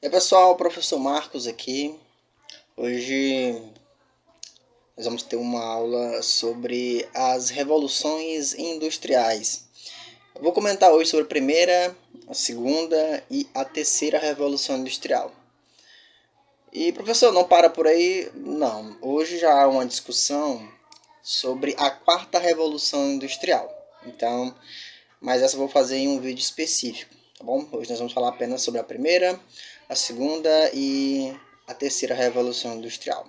E aí, pessoal, professor Marcos aqui. Hoje nós vamos ter uma aula sobre as revoluções industriais. Eu vou comentar hoje sobre a primeira, a segunda e a terceira revolução industrial. E professor, não para por aí? Não. Hoje já há uma discussão sobre a quarta revolução industrial. Então, mas essa eu vou fazer em um vídeo específico, tá bom? Hoje nós vamos falar apenas sobre a primeira, a segunda e a terceira revolução industrial.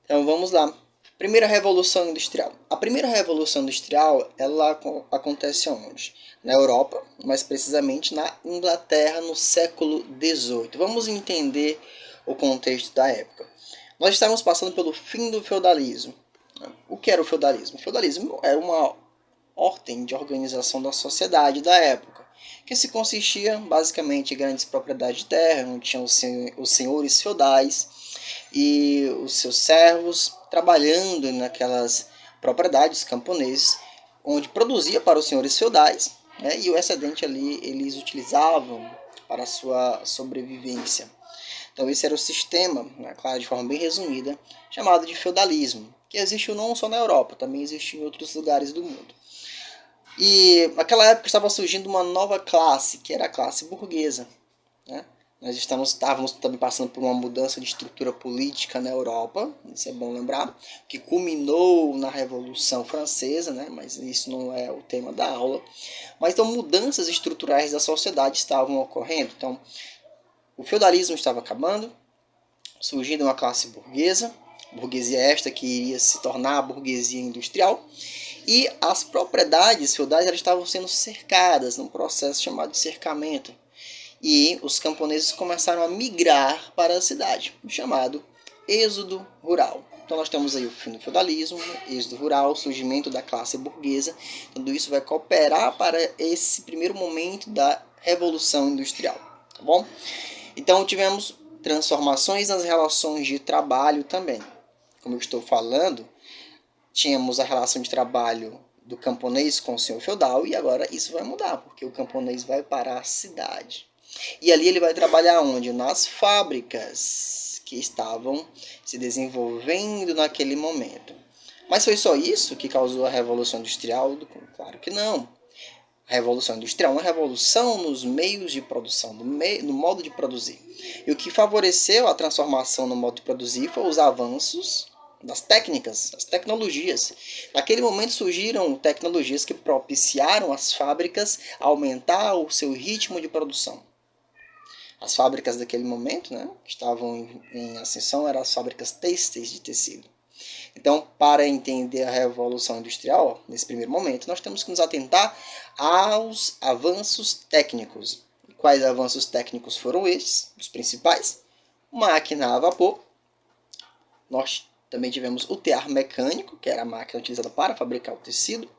Então vamos lá. Primeira revolução industrial. A primeira revolução industrial, ela acontece onde? Na Europa, mais precisamente na Inglaterra, no século XVIII. Vamos entender o contexto da época. Nós estávamos passando pelo fim do feudalismo. O que era o feudalismo? O feudalismo era uma ordem de organização da sociedade da época, que se consistia basicamente em grandes propriedades de terra, onde tinham os senhores feudais e os seus servos trabalhando naquelas propriedades camponeses, onde produzia para os senhores feudais, né, e o excedente ali eles utilizavam para a sua sobrevivência. Então esse era o sistema, né, claro, de forma bem resumida, chamado de feudalismo, que existiu não só na Europa, também existe em outros lugares do mundo. E naquela época estava surgindo uma nova classe, que era a classe burguesa. Né? Nós estávamos também passando por uma mudança de estrutura política na Europa, isso é bom lembrar, que culminou na Revolução Francesa, né? Mas isso não é o tema da aula. Mas então mudanças estruturais da sociedade estavam ocorrendo. Então o feudalismo estava acabando, surgindo uma classe burguesa, burguesia esta que iria se tornar a burguesia industrial, e as propriedades feudais elas estavam sendo cercadas num processo chamado de cercamento. E os camponeses começaram a migrar para a cidade, chamado êxodo rural. Então nós temos aí o fim do feudalismo, êxodo rural, o surgimento da classe burguesa. Tudo isso vai cooperar para esse primeiro momento da Revolução Industrial. Tá bom? Então tivemos transformações nas relações de trabalho também. Como eu estou falando, tínhamos a relação de trabalho do camponês com o senhor feudal e agora isso vai mudar, porque o camponês vai para a cidade. E ali ele vai trabalhar onde? Nas fábricas que estavam se desenvolvendo naquele momento. Mas foi só isso que causou a Revolução Industrial? Claro que não. A Revolução Industrial é uma revolução nos meios de produção, no modo de produzir. E o que favoreceu a transformação no modo de produzir foi os avanços das técnicas, das tecnologias. Naquele momento surgiram tecnologias que propiciaram as fábricas a aumentar o seu ritmo de produção. As fábricas daquele momento, né, que estavam em ascensão, eram as fábricas têxteis de tecido. Então, para entender a Revolução Industrial, nesse primeiro momento, nós temos que nos atentar aos avanços técnicos. Quais avanços técnicos foram estes? Os principais? Máquina a vapor. Nós também tivemos o tear mecânico, que era a máquina utilizada para fabricar o tecido.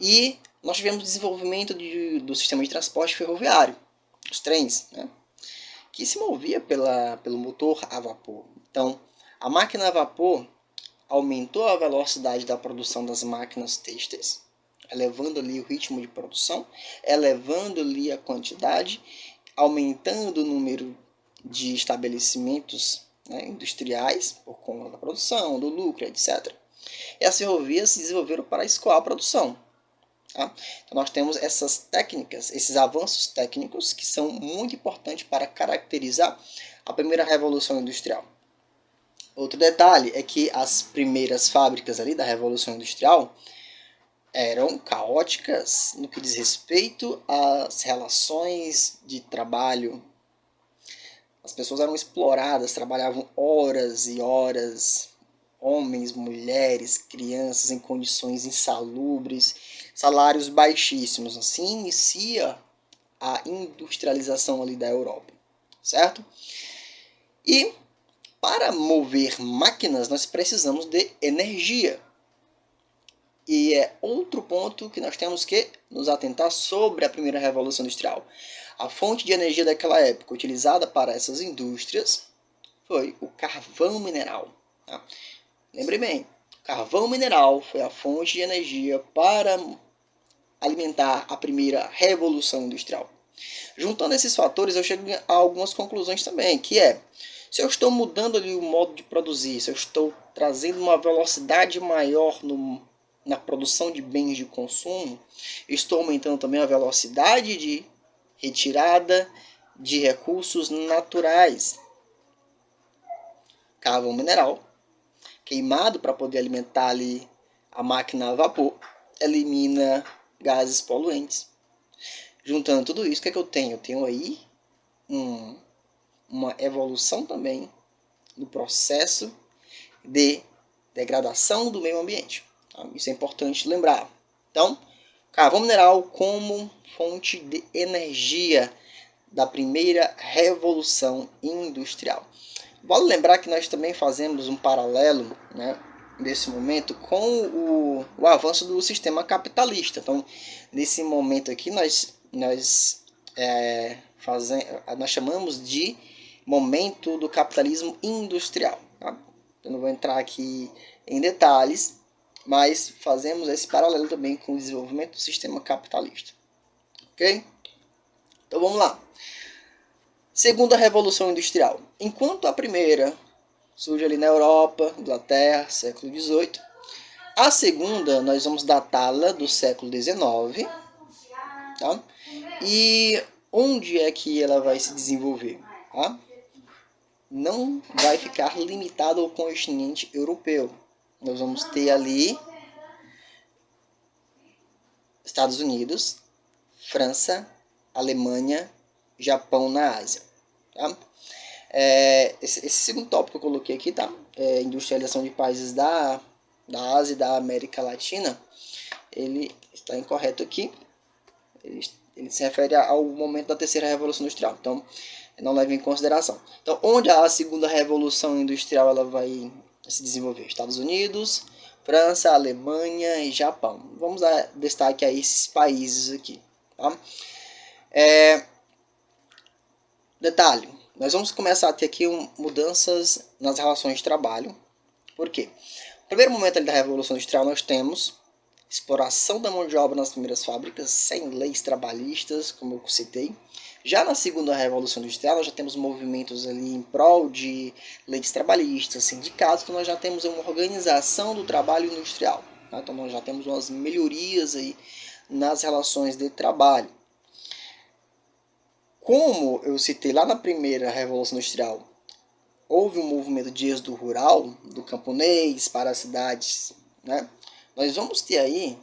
E nós tivemos o desenvolvimento do sistema de transporte ferroviário, os trens, né, que se movia pelo motor a vapor. Então, a máquina a vapor aumentou a velocidade da produção das máquinas têxteis, elevando ali o ritmo de produção, elevando ali a quantidade, aumentando o número de estabelecimentos, né, industriais por conta da produção, do lucro, etc. E as ferrovias se desenvolveram para escoar a produção. Tá? Então nós temos essas técnicas, esses avanços técnicos que são muito importantes para caracterizar a primeira revolução industrial. Outro detalhe é que as primeiras fábricas ali da Revolução Industrial eram caóticas no que diz respeito às relações de trabalho. As pessoas eram exploradas, trabalhavam horas e horas, homens, mulheres, crianças em condições insalubres, salários baixíssimos. Assim inicia a industrialização ali da Europa, certo? E para mover máquinas, nós precisamos de energia. E é outro ponto que nós temos que nos atentar sobre a primeira revolução industrial. A fonte de energia daquela época utilizada para essas indústrias foi o carvão mineral. Tá? Lembre bem, o carvão mineral foi a fonte de energia para alimentar a primeira revolução industrial. Juntando esses fatores, eu chego a algumas conclusões também, que é, se eu estou mudando ali o modo de produzir, se eu estou trazendo uma velocidade maior na produção de bens de consumo, estou aumentando também a velocidade de retirada de recursos naturais. Carvão mineral, queimado para poder alimentar ali a máquina a vapor, elimina gases poluentes. Juntando tudo isso, o que é que eu tenho? Eu tenho aí uma evolução também no processo de degradação do meio ambiente. Tá? Isso é importante lembrar. Então, carvão mineral como fonte de energia da primeira revolução industrial. Vale lembrar que nós também fazemos um paralelo, né, nesse momento com o avanço do sistema capitalista. Então, nesse momento aqui, nós chamamos de momento do capitalismo industrial. Tá? Eu não vou entrar aqui em detalhes, mas fazemos esse paralelo também com o desenvolvimento do sistema capitalista. Ok? Então vamos lá. Segunda Revolução Industrial. Enquanto a primeira surge ali na Europa, Inglaterra, século XVIII, a segunda nós vamos datá-la do século XIX. Tá? E onde é que ela vai se desenvolver? Tá? Não vai ficar limitado ao continente europeu. Nós vamos ter ali Estados Unidos, França, Alemanha, Japão na Ásia. Tá? Esse segundo tópico que eu coloquei aqui, tá? Industrialização de países da Ásia e da América Latina, ele está incorreto aqui. Ele se refere ao momento da terceira revolução industrial. Então, não leva em consideração. Então, onde a segunda revolução industrial ela vai se desenvolver? Estados Unidos, França, Alemanha e Japão. Vamos dar destaque a esses países aqui. Tá? Detalhe, nós vamos começar a ter aqui mudanças nas relações de trabalho. Por quê? No primeiro momento ali da Revolução Industrial nós temos exploração da mão de obra nas primeiras fábricas, sem leis trabalhistas, como eu citei. Já na segunda Revolução Industrial, nós já temos movimentos ali em prol de leis trabalhistas, sindicatos, então nós já temos uma organização do trabalho industrial. Tá? Então nós já temos umas melhorias aí nas relações de trabalho. Como eu citei lá na primeira Revolução Industrial, houve um movimento de êxodo rural, do camponês para as cidades, né? Nós vamos ter aí,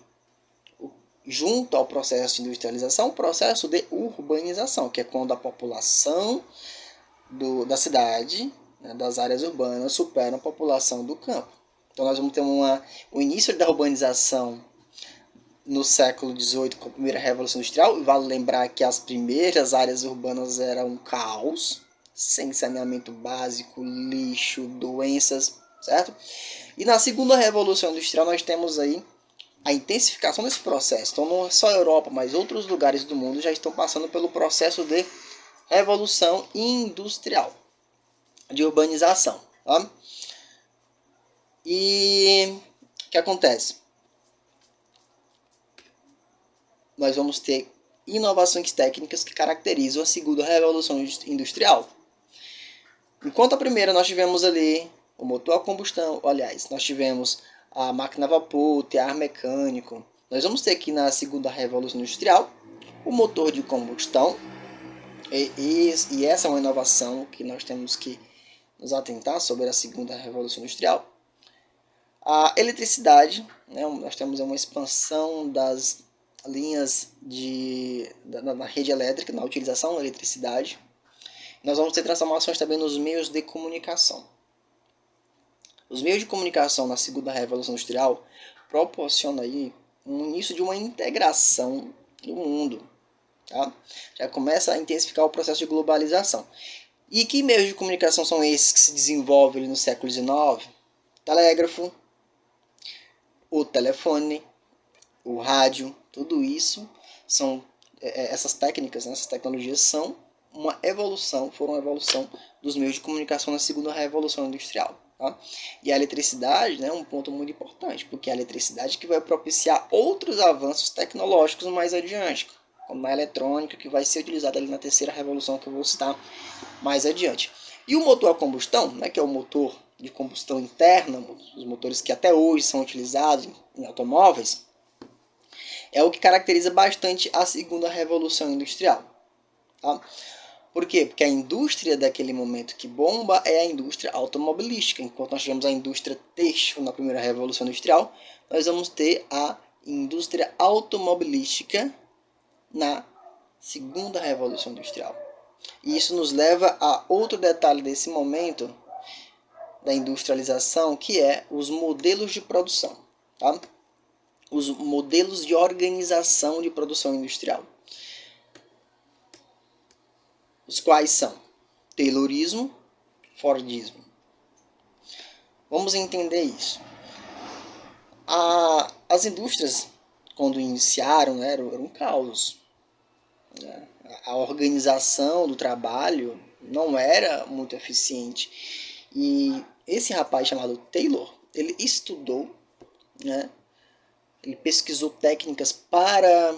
junto ao processo de industrialização, o processo de urbanização, que é quando a população da cidade, né, das áreas urbanas, supera a população do campo. Então nós vamos ter o início da urbanização no século XVIII, com a primeira Revolução Industrial. Vale lembrar que as primeiras áreas urbanas eram um caos, sem saneamento básico, lixo, doenças, certo? E na segunda Revolução Industrial nós temos aí a intensificação desse processo. Então não é só a Europa, mas outros lugares do mundo já estão passando pelo processo de Revolução Industrial, de urbanização. Tá? E o que acontece? Nós vamos ter inovações técnicas que caracterizam a segunda Revolução Industrial. Enquanto a primeira nós tivemos ali o motor a combustão, aliás, nós tivemos a máquina a vapor, o tear mecânico. Nós vamos ter aqui na segunda Revolução Industrial o motor de combustão, e essa é uma inovação que nós temos que nos atentar sobre a segunda Revolução Industrial. A eletricidade, né, nós temos uma expansão das linhas na rede elétrica, na utilização da eletricidade. Nós vamos ter transformações também nos meios de comunicação. Os meios de comunicação na segunda Revolução Industrial proporcionam aí um início de uma integração do mundo. Tá? Já começa a intensificar o processo de globalização. E que meios de comunicação são esses que se desenvolvem ali no século XIX? Telégrafo, o telefone, o rádio, tudo isso são essas técnicas, né, essas tecnologias são foram uma evolução dos meios de comunicação na segunda Revolução Industrial. Tá? E a eletricidade, né, é um ponto muito importante, porque é a eletricidade que vai propiciar outros avanços tecnológicos mais adiante. como na eletrônica, que vai ser utilizada ali na terceira revolução que eu vou citar mais adiante. E o motor a combustão, né, que é o motor de combustão interna, os motores que até hoje são utilizados em automóveis, é o que caracteriza bastante a segunda revolução industrial. Tá? Por quê? Porque a indústria daquele momento que bomba é a indústria automobilística. Enquanto nós tivemos a indústria têxtil na primeira revolução industrial, nós vamos ter a indústria automobilística na segunda revolução industrial. E isso nos leva a outro detalhe desse momento da industrialização, que é os modelos de produção. Tá? Os modelos de organização de produção industrial. Os quais são Taylorismo, Fordismo. Vamos entender isso. As indústrias, quando iniciaram, né, eram um caos. A organização do trabalho não era muito eficiente. E esse rapaz chamado Taylor, ele estudou, né, ele pesquisou técnicas para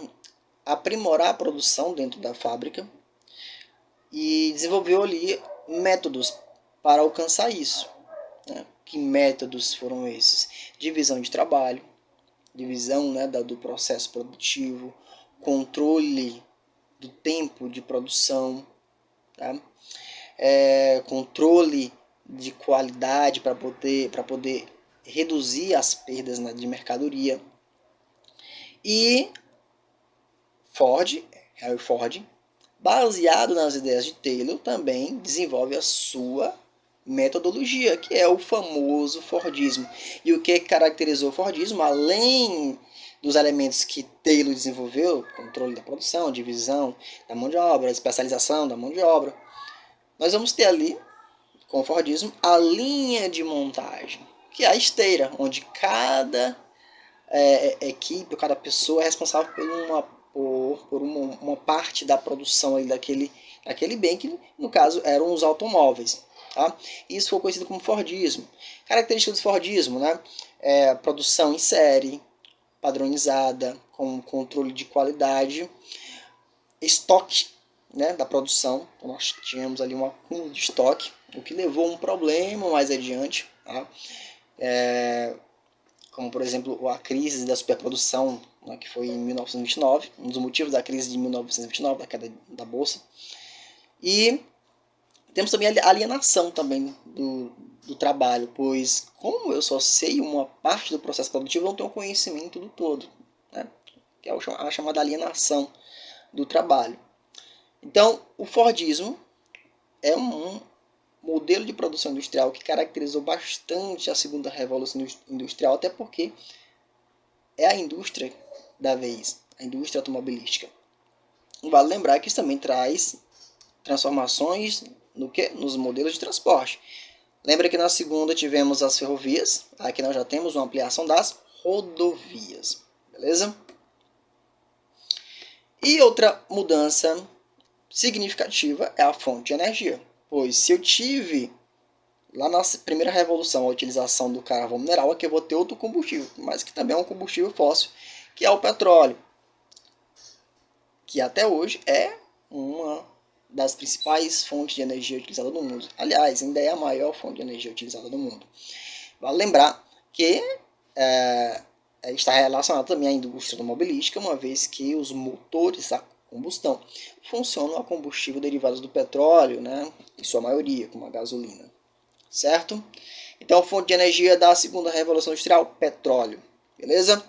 aprimorar a produção dentro da fábrica e desenvolveu ali métodos para alcançar isso. Né? Que métodos foram esses? Divisão de trabalho, divisão, né, do processo produtivo, controle do tempo de produção, tá? Controle de qualidade para poder reduzir as perdas de mercadoria. E Harry Ford, baseado nas ideias de Taylor, também desenvolve a sua metodologia, que é o famoso Fordismo. E o que caracterizou o Fordismo, além dos elementos que Taylor desenvolveu, controle da produção, divisão da mão de obra, especialização da mão de obra, nós vamos ter ali, com o Fordismo, a linha de montagem, que é a esteira, onde cada equipe, cada pessoa é responsável por uma parte da produção ali daquele bem, que no caso eram os automóveis. Tá? Isso foi conhecido como Fordismo. Características do Fordismo, né? Produção em série, padronizada, com controle de qualidade, estoque, né, da produção. Então, nós tínhamos ali um acúmulo de estoque, o que levou a um problema mais adiante, tá? Como por exemplo a crise da superprodução, né, que foi em 1929, um dos motivos da crise de 1929, da queda da bolsa. E temos também a alienação também do trabalho, pois como eu só sei uma parte do processo produtivo, eu não tenho conhecimento do todo, né? Que é a chamada alienação do trabalho. Então, o Fordismo é um modelo de produção industrial que caracterizou bastante a segunda revolução industrial, até porque é a indústria da vez, a indústria automobilística. Vale lembrar que isso também traz transformações nos modelos de transporte. Lembra que na segunda tivemos as ferrovias, aqui nós já temos uma ampliação das rodovias, beleza? E outra mudança significativa é a fonte de energia, pois se eu tive lá na primeira revolução a utilização do carvão mineral, aqui eu vou ter outro combustível, mas que também é um combustível fóssil, que é o petróleo, que até hoje é uma das principais fontes de energia utilizada no mundo. Aliás, ainda é a maior fonte de energia utilizada no mundo. Vale lembrar que está relacionado também à indústria automobilística, uma vez que os motores a combustão funcionam a combustível derivados do petróleo, né, em sua maioria, como a gasolina. Certo? Então, fonte de energia da segunda revolução industrial, petróleo. Beleza?